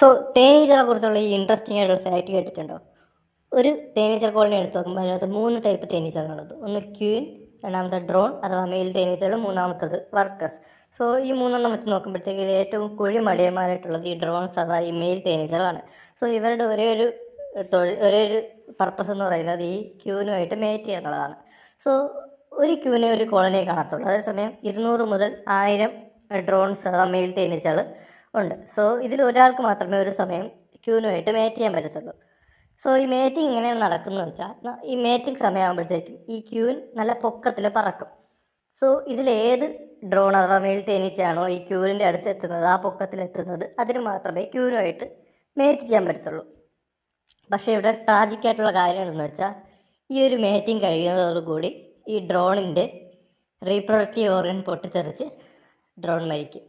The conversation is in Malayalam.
സോ തേനീച്ചകളെ കുറിച്ചുള്ള ഈ ഇൻട്രസ്റ്റിംഗ് ആയിട്ടുള്ള ഫാക്ട് കേട്ടിട്ടുണ്ടോ? ഒരു തേനീച്ച കോളനി എടുത്ത് നോക്കുമ്പോൾ അതിനകത്ത് 3 ടൈപ്പ് തേനീച്ചകളുള്ളത്. ഒന്ന് ക്യൂൻ, രണ്ടാമത്തെ ഡ്രോൺ അഥവാ മെയിൽ തേനീച്ചകൾ, മൂന്നാമത്തത് വർക്കേഴ്സ്. സോ ഈ മൂന്നെണ്ണം വെച്ച് നോക്കുമ്പോഴത്തേക്ക് ഏറ്റവും കുഴിമടിയന്മാരായിട്ടുള്ളത് ഈ ഡ്രോൺസ് അഥവാ ഈ മെയിൽ തേനീച്ചകളാണ്. സോ ഇവരുടെ ഒരേ ഒരു പർപ്പസ് എന്ന് പറയുന്നത് ഈ ക്യൂനുമായിട്ട് മേറ്റ് ചെയ്യുക എന്നുള്ളതാണ്. സോ ഒരു ക്യൂനെ ഒരു കോളനിയെ കാണത്തുള്ളൂ. അതേസമയം 200 മുതൽ 1000 ഡ്രോൺസ് അഥവാ മെയിൽ തേനീച്ചകൾ ഉണ്ട്. സോ ഇതിൽ ഒരാൾക്ക് മാത്രമേ ഒരു സമയം ക്യൂനുമായിട്ട് മേറ്റ് ചെയ്യാൻ പറ്റത്തുള്ളൂ. സോ ഈ മേറ്റിംഗ് എങ്ങനെയാണ് നടക്കുന്നത് വെച്ചാൽ, ഈ മേറ്റിംഗ് സമയമാകുമ്പോഴത്തേക്കും ഈ ക്യൂൻ നല്ല പൊക്കത്തിൽ പറക്കും. സോ ഇതിലേത് ഡ്രോൺ അഥവാ മെയിൽ തേനീച്ചയാണോ ഈ ക്യൂവിൻ്റെ അടുത്ത് എത്തുന്നത്, ആ പൊക്കത്തിലെത്തുന്നത്, അതിന് മാത്രമേ ക്യൂനുമായിട്ട് മേറ്റ് ചെയ്യാൻ പറ്റത്തുള്ളൂ. പക്ഷേ ഇവിടെ ട്രാജിക്കായിട്ടുള്ള കാര്യം എന്തെന്ന് വെച്ചാൽ, ഈ ഒരു മേറ്റിംഗ് കഴിയുന്നതോടുകൂടി ഈ ഡ്രോണിൻ്റെ റീപ്രൊഡക്റ്റീവ് ഓർഗൻ പൊട്ടിത്തെറിച്ച് ഡ്രോൺ മരിക്കും.